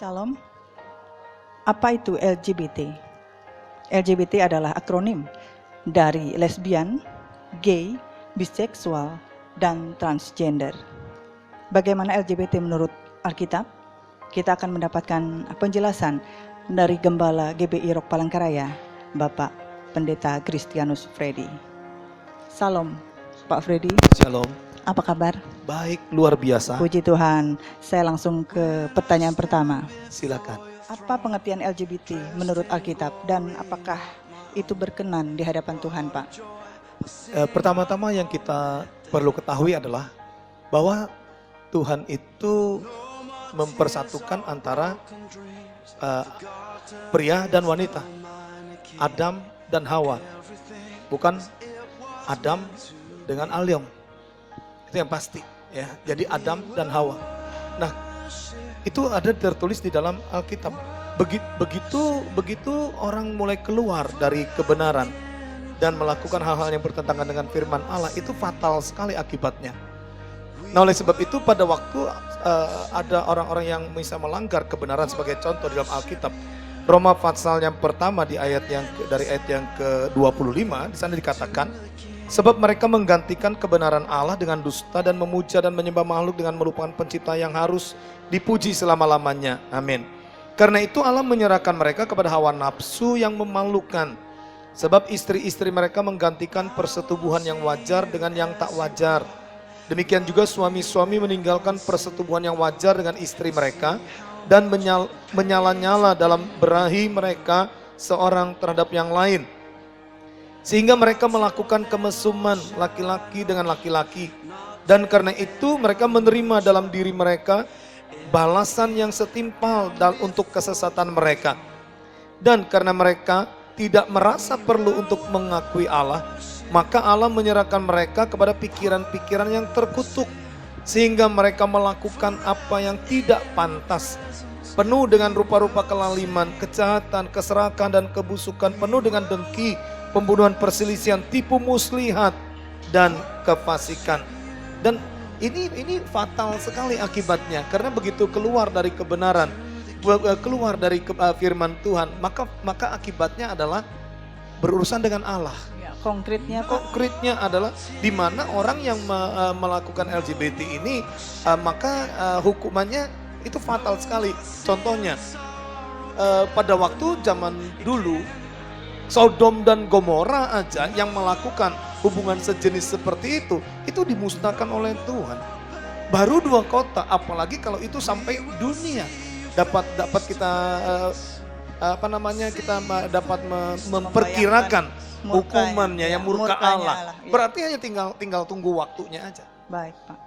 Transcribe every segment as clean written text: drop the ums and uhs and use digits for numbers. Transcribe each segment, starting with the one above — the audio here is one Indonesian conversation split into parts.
Shalom. Apa itu LGBT? LGBT adalah akronim dari lesbian, gay, biseksual, dan transgender. Bagaimana LGBT menurut Alkitab? Kita akan mendapatkan penjelasan dari Gembala GBI Rok Palangkaraya, Bapak Pendeta Christianus Freddy. Salam, Pak Freddy. Shalom. Apa kabar? Baik, luar biasa. Puji Tuhan. Saya langsung ke pertanyaan pertama. Silakan. Apa pengertian LGBT menurut Alkitab dan apakah itu berkenan di hadapan Tuhan, Pak? Pertama-tama yang kita perlu ketahui adalah bahwa Tuhan itu mempersatukan antara pria dan wanita, Adam dan Hawa, bukan Adam dengan Alyom. Itu yang pasti, ya. Jadi Adam dan Hawa. Nah, itu ada tertulis di dalam Alkitab. Begitu orang mulai keluar dari kebenaran dan melakukan hal-hal yang bertentangan dengan firman Allah, itu fatal sekali akibatnya. Nah, oleh sebab itu pada waktu ada orang-orang yang bisa melanggar kebenaran, sebagai contoh di dalam Alkitab, Roma pasal yang pertama dari ayat yang ke-25, di sana dikatakan, sebab mereka menggantikan kebenaran Allah dengan dusta dan memuja dan menyembah makhluk dengan melupakan pencipta yang harus dipuji selama-lamanya. Amin. Karena itu Allah menyerahkan mereka kepada hawa nafsu yang memalukan. Sebab istri-istri mereka menggantikan persetubuhan yang wajar dengan yang tak wajar. Demikian juga suami-suami meninggalkan persetubuhan yang wajar dengan istri mereka dan menyala-nyala dalam berahi mereka seorang terhadap yang lain. Sehingga mereka melakukan kemesuman laki-laki dengan laki-laki. Dan karena itu mereka menerima dalam diri mereka balasan yang setimpal untuk kesesatan mereka. Dan karena mereka tidak merasa perlu untuk mengakui Allah, maka Allah menyerahkan mereka kepada pikiran-pikiran yang terkutuk. Sehingga mereka melakukan apa yang tidak pantas. Penuh dengan rupa-rupa kelaliman, kejahatan, keserakahan, dan kebusukan. Penuh dengan dengki, pembunuhan, perselisihan, tipu muslihat, dan kefasikan. Dan ini fatal sekali akibatnya, karena begitu keluar dari kebenaran, keluar dari firman Tuhan, maka akibatnya adalah berurusan dengan Allah. Ya, konkretnya, Pak? Konkretnya adalah di mana orang yang melakukan LGBT ini, maka hukumannya itu fatal sekali. Contohnya, pada waktu zaman dulu, Sodom dan Gomora aja yang melakukan hubungan sejenis seperti itu dimusnahkan oleh Tuhan. Baru 2 kota, apalagi kalau itu sampai dunia dapat kita kita dapat memperkirakan hukumannya yang murka Allah. Ya. Berarti hanya tinggal tunggu waktunya aja. Baik, Pak.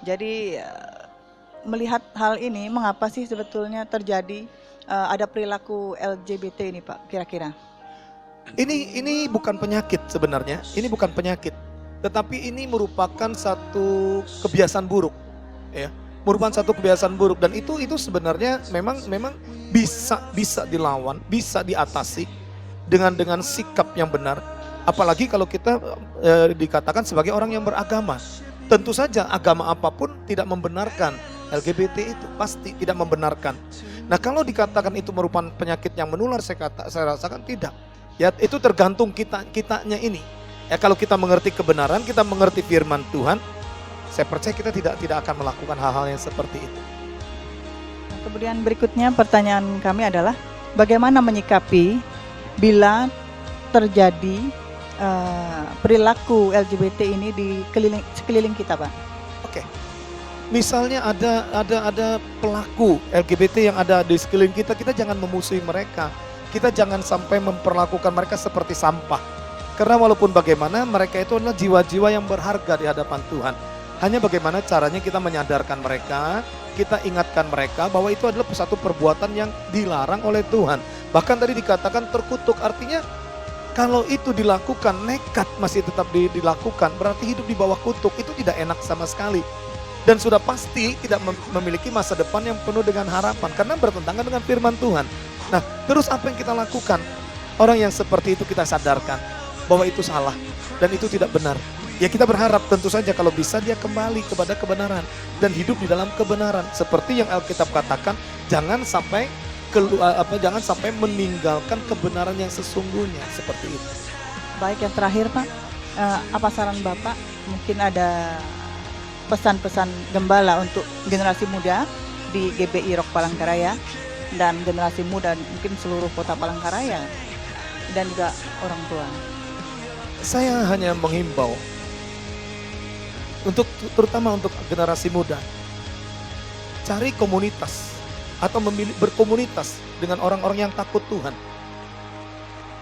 Jadi melihat hal ini, mengapa sih sebetulnya terjadi ada perilaku LGBT ini, Pak, kira-kira? Ini bukan penyakit sebenarnya, ini bukan penyakit, tetapi ini merupakan satu kebiasaan buruk, ya, merupakan satu kebiasaan buruk, dan itu sebenarnya memang bisa dilawan, bisa diatasi dengan sikap yang benar, apalagi kalau kita dikatakan sebagai orang yang beragama. Tentu saja agama apapun tidak membenarkan LGBT itu, pasti tidak membenarkan. Nah, kalau dikatakan itu merupakan penyakit yang menular, saya rasakan tidak. Ya, itu tergantung kitanya ini. Ya, kalau kita mengerti kebenaran, kita mengerti firman Tuhan, saya percaya kita tidak akan melakukan hal-hal yang seperti itu. Kemudian berikutnya pertanyaan kami adalah bagaimana menyikapi bila terjadi perilaku LGBT ini di sekeliling kita, Pak? Oke. Misalnya ada pelaku LGBT yang ada di sekeliling kita, kita jangan memusuhi mereka. Kita jangan sampai memperlakukan mereka seperti sampah. Karena walaupun bagaimana, mereka itu adalah jiwa-jiwa yang berharga di hadapan Tuhan. Hanya bagaimana caranya kita menyadarkan mereka, kita ingatkan mereka bahwa itu adalah satu perbuatan yang dilarang oleh Tuhan. Bahkan tadi dikatakan terkutuk, artinya kalau itu dilakukan, nekat masih tetap dilakukan, berarti hidup di bawah kutuk, itu tidak enak sama sekali. Dan sudah pasti tidak memiliki masa depan yang penuh dengan harapan, karena bertentangan dengan firman Tuhan. Nah, terus apa yang kita lakukan? Orang yang seperti itu kita sadarkan bahwa itu salah dan itu tidak benar. Ya, kita berharap tentu saja kalau bisa dia kembali kepada kebenaran dan hidup di dalam kebenaran. Seperti yang Alkitab katakan, Jangan sampai jangan sampai meninggalkan kebenaran yang sesungguhnya seperti itu. Baik, yang terakhir Pak, apa saran Bapak? Mungkin ada pesan-pesan gembala untuk generasi muda di GBI Rock Palangkaraya dan generasi muda mungkin seluruh kota Palangkaraya dan juga orang tua. Saya hanya menghimbau terutama untuk generasi muda, cari komunitas atau memilih berkomunitas dengan orang-orang yang takut Tuhan.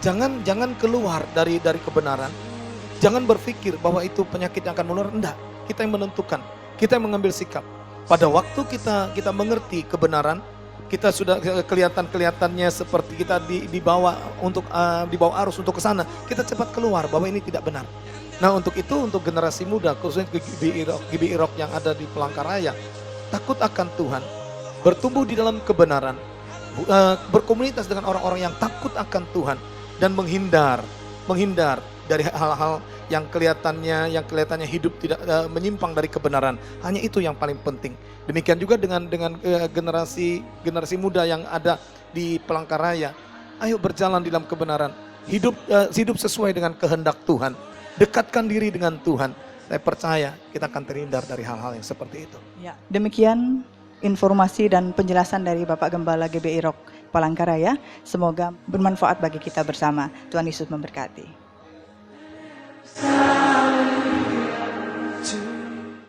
Jangan keluar dari kebenaran. Jangan berpikir bahwa itu penyakit yang akan menular. Enggak, kita yang menentukan, kita yang mengambil sikap. Pada waktu kita mengerti kebenaran, kita sudah kelihatannya seperti kita dibawa arus untuk ke sana. Kita cepat keluar bahwa ini tidak benar. Nah, untuk itu, untuk generasi muda, khususnya GBI Rock yang ada di Palangkaraya, takut akan Tuhan, bertumbuh di dalam kebenaran, berkomunitas dengan orang-orang yang takut akan Tuhan, dan menghindar dari hal-hal yang kelihatannya hidup tidak menyimpang dari kebenaran. Hanya itu yang paling penting. Demikian juga dengan generasi muda yang ada di Palangkaraya. Ayo berjalan di dalam kebenaran, hidup sesuai dengan kehendak Tuhan. Dekatkan diri dengan Tuhan. Saya percaya kita akan terhindar dari hal-hal yang seperti itu. Ya, demikian informasi dan penjelasan dari Bapak Gembala GBI Rock Palangkaraya. Semoga bermanfaat bagi kita bersama. Tuhan Yesus memberkati.